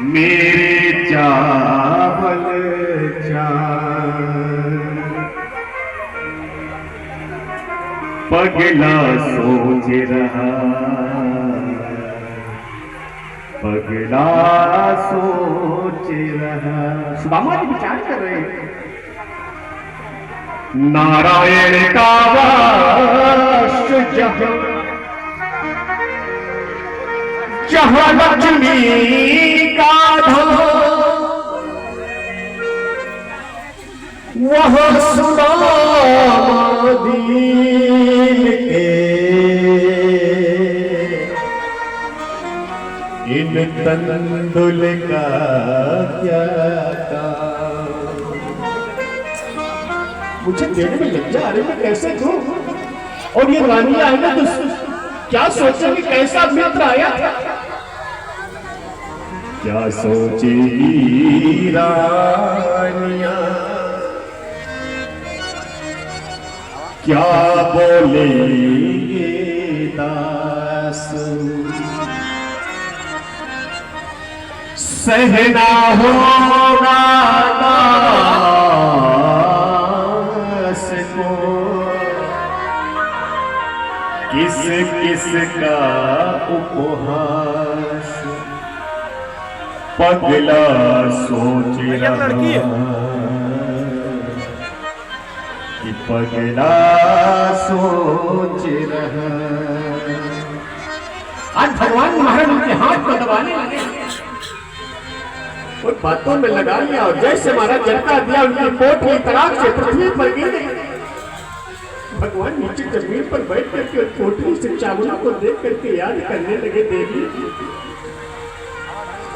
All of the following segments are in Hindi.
मेरे चावल चार पगला सोच रहा, पगला सोच रहा। सुदामा जी विचार कर रहे हैं, नारायण का वास जहाँ लक्ष्मी का धाम, वह सुदामा दीन के इन तंदुल का क्या काम। मुझे देने में लज्जा आ रही है, कैसे दूं? और ये रानी आई ना तो क्या सोचेंगे कैसा मित्र आया था। क्या सोचेगी रानियां, क्या बोलेंगे दास, सहना होगा दास को किस किस का उपहास। पगला सोच रहा कि पगला सोच रहा। आज भगवान महाराज उनके हाथ को दबाने लगे और बातों में लगा लिया और जैसे महाराज झटका दिया उनकी पोटली तड़ाक से पृथ्वी पर गिर गई। भगवान नीचे जमीन पर बैठ करके पोटली से चावलों को देख करके याद करने लगे, देवी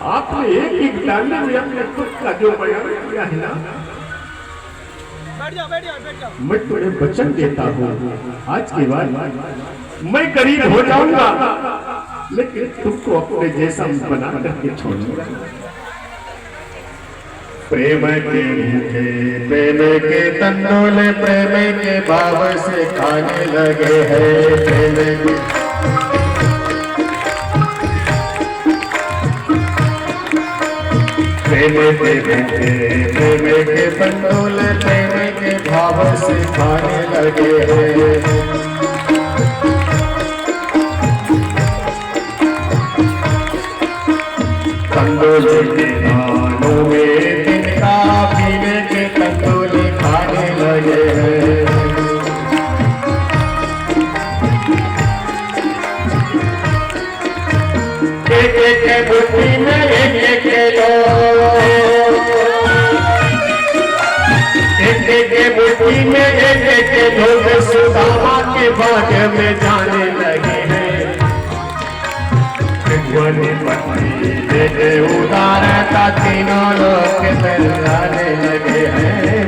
आपने एक एक दाने में अपने खुद का जो बयान किया है ना, मैं तुम्हें वचन देता हूँ आज के बाद मैं गरीब हो जाऊंगा लेकिन तुमको अपने जैसा बना करके छोड़ूंगा। प्रेम के भूखे प्रेम के तंदुल प्रेम के भाव से खाने लगे हैं। प्रेम के भूखे प्रेम के तंदुल प्रेम के भाव से खाने लगे हैं। तंदुल के दानों में तिनका पीने के तंदुल खाने लगे हैं। एक एक मुट्ठी में एक एक मुट्ठी में एक लोग सुदामा के बाग में जाने लगे हैं। उदारता तीनों लोग जाने लगे हैं।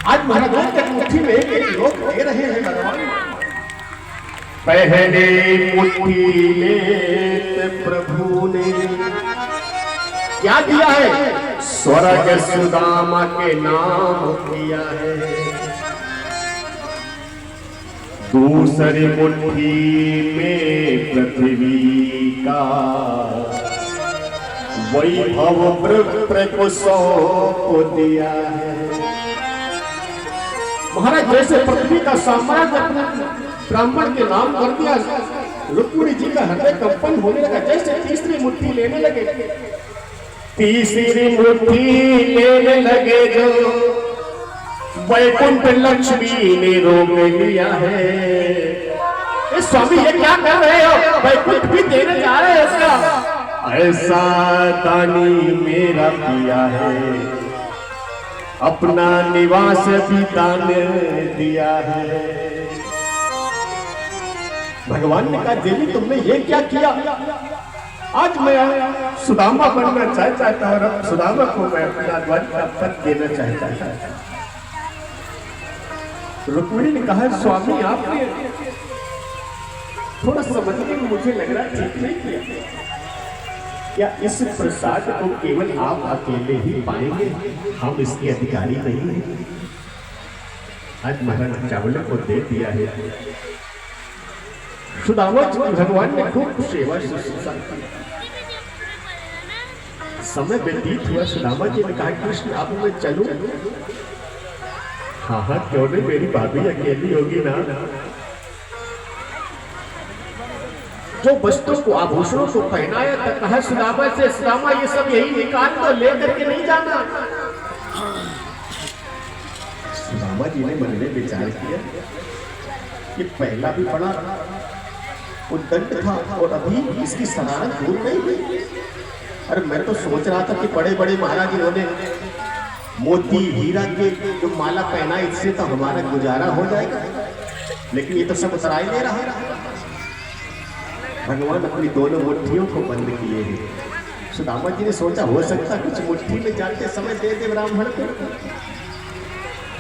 आज महाराज के मुट्ठी में एक लोग दे रहे हैं भगवान। पहले मुट्ठी में प्रभु ने क्या दिया है? स्वर्ग सुदामा के नाम किया है। दूसरी मुट्ठी में पृथ्वी का वैभव प्रकुशों को दिया है। महाराज जैसे पृथ्वी का साम्राज्य ब्राह्मण के नाम कर दिया, रुक्मिणी जी का हृदय कंपन होने लगा। जैसे तीसरी मुट्ठी लेने लगे, तीसरी मुट्ठी लेने लगे जो वैकुंठ लक्ष्मी ने रोक लिया है। स्वामी ये क्या कर रहे हो? वैकुंठ भी देने जा रहे हैं इसका। ऐसा दानी मेरा किया है, अपना निवास भी दान दिया है। भगवान ने कहा देवी तुमने ये क्या किया? आज मैं सुदामा बनना चाहता हूं और सुदामा को मैं अपना वन का पद देना चाहता था। रुक्मिणी ने कहा स्वामी आपने थोड़ा समझने में मुझे लग रहा ठीक नहीं किया। क्या इस प्रसाद को केवल आप अकेले ही पाएंगे? हम इसके अधिकारी नहीं हैं। आज महाराज चावल को दे दिया है। सुदामा जी भगवान ने खूब सेवा शुश्रूषा की। समय व्यतीत हुआ, सुदामा जी ने कहा कृष्ण अब मैं चलूं? हाँ हाँ क्यों नहीं, मेरी भाभी अकेली होगी ना। जो वस्त्रों को आभूषणों को पहनाया था, कहा सुदामा से सुदामा ये सब यही निकाल तो लेकर के नहीं जाना। सुदामा जी ने मन में विचार किया कि पहला भी बड़ा उद्दंड था और अभी इसकी शरारत दूर नहीं हुई। अरे मैं तो सोच रहा था कि बड़े बड़े महाराज इन्होंने मोती हीरा के जो माला पहना, इससे तो हमारा गुजारा हो जाएगा, लेकिन ये तो सब उतरा ही ले रहा है। भगवान अपनी दोनों मुट्ठियों को बंद किए हैं। सुदामा जी ने सोचा हो सकता कुछ मुट्ठी में जाते समय दे दे ब्राह्मण को।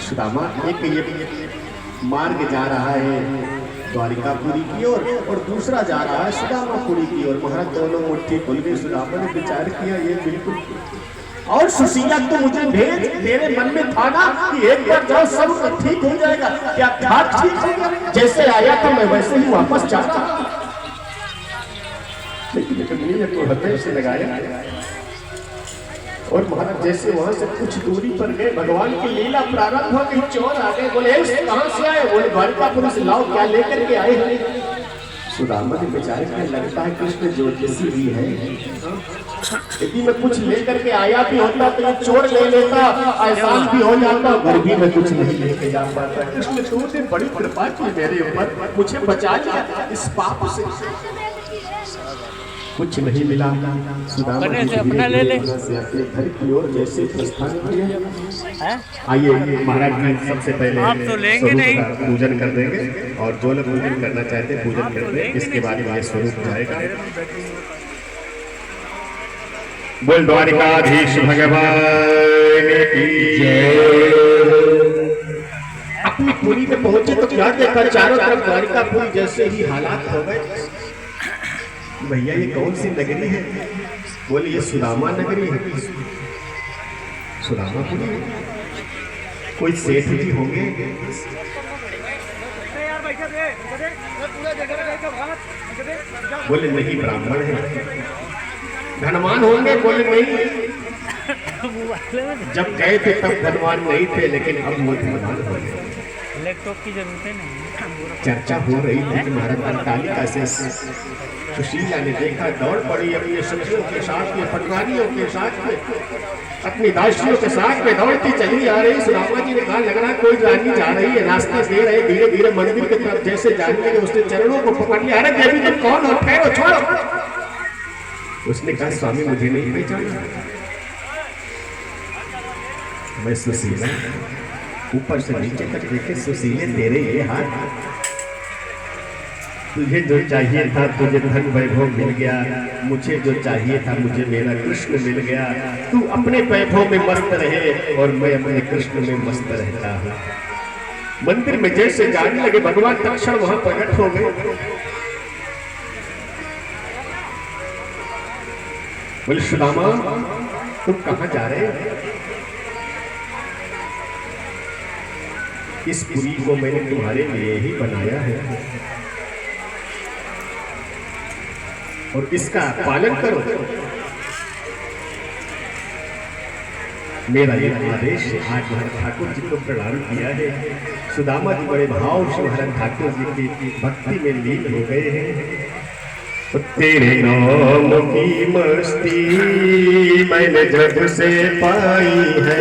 सुदामा एक ये मार्ग जा रहा है द्वारिकापुरी की ओर और दूसरा जा रहा है सुदामापुरी की ओर। महाराज दोनों मुट्ठी खुल गई। सुदामा ने विचार किया ये बिल्कुल, और सुशीला तो मुझे भेज, तेरे मन में था ना कि एक बार जाओ सब ठीक हो जाएगा। क्या था ठीक हो गया? जैसे आया था मैं वैसे ही वापस जाता, लेकिन तो हृदय से लगाया। और महाराज जैसे वहां से कुछ दूरी पर गए, भगवान की लीला प्रारंभ हो गई। चोर आ गए, बोले कहां से आए? बोले द्वारिकापुरी से। लाओ क्या लेकर के आए हैं? सुदामा ने बेचारे को लगता है कृष्ण ज्योतिषी भी है, यदि मैं कुछ लेकर के आया भी होता तो ये चोर ले लेता, एहसान भी हो जाता, घर भी मैं कुछ नहीं लेके जा पाता। कृष्ण तूने बड़ी कृपा की मेरे ऊपर, मुझे बचा लिया इस पाप से। कुछ नहीं मिला। सुदामा जी अपना ले ले से अपने घर की ओर जैसे प्रस्थान किए। आइए महाराज जी सबसे पहले आप तो लेंगे नहीं, पूजन कर देंगे और जो लोग पूजन करना चाहते हैं पूजन कर देंगे, इसके बाद ये स्वरूप जाएगा। बोल द्वारिकाधीश भगवान की जय। अपनी पुरी में पहुंचे तो क्या देखा, चारों तरफ द्वारिकापुरी जैसे ही हालात हो गए। भैया ये कौन सी नगरी है? बोले ये सुदामा नगरी है। सुदामापुरी कोई सेठ जी होंगे? बोले नहीं ब्राह्मण है। धनवान होंगे? बोले नहीं, जब गए थे तब धनवान नहीं थे, लेकिन अब वो धनवान हो गए। लैपटॉप की जरूरत नहीं। चर्चा हो रही थी कि महाराज अट्टालिका से सुशीला ने देखा, दौड़ पड़ी अपने सखियों के साथ में, पटवारियों के साथ में, अपनी दासियों के साथ में दौड़ती चली आ रही। सुदामा जी ने कहा लग रहा कोई रानी जा रही है, रास्ता दे रहे, धीरे धीरे मंदिर की तरफ जैसे जाने लगे उसने चरणों को पकड़ लिया। अरे देवी तुम कौन हो? ठहरो, छोड़ो। उसने कहा स्वामी मुझे नहीं पहचाना, मैं सुशीला। ऊपर से नीचे तक देखे सुशीले तेरे ये हाथ, तुझे जो चाहिए था तुझे धन वैभव मिल गया, मुझे जो चाहिए था मुझे मेरा कृष्ण मिल गया। तू अपने वैभव में मस्त रहे और मैं अपने कृष्ण में मस्त रहता हूँ। मंदिर में जैसे जाने लगे भगवान तत्क्षण वहां प्रकट हो गए। बोले सुदामा तुम कहां जा रहे हो? इस पुरी को मैंने तुम्हारे लिए ही बनाया है और इसका पालन करो। मेरा ये आदेश आज महाराज ठाकुर जी को प्रणाम किया है। सुदामा जी बड़े भाव से महाराज ठाकुर जी की भक्ति में लीन हो गए हैं। तो तेरे नाम की मस्ती मैंने जब से पाई है,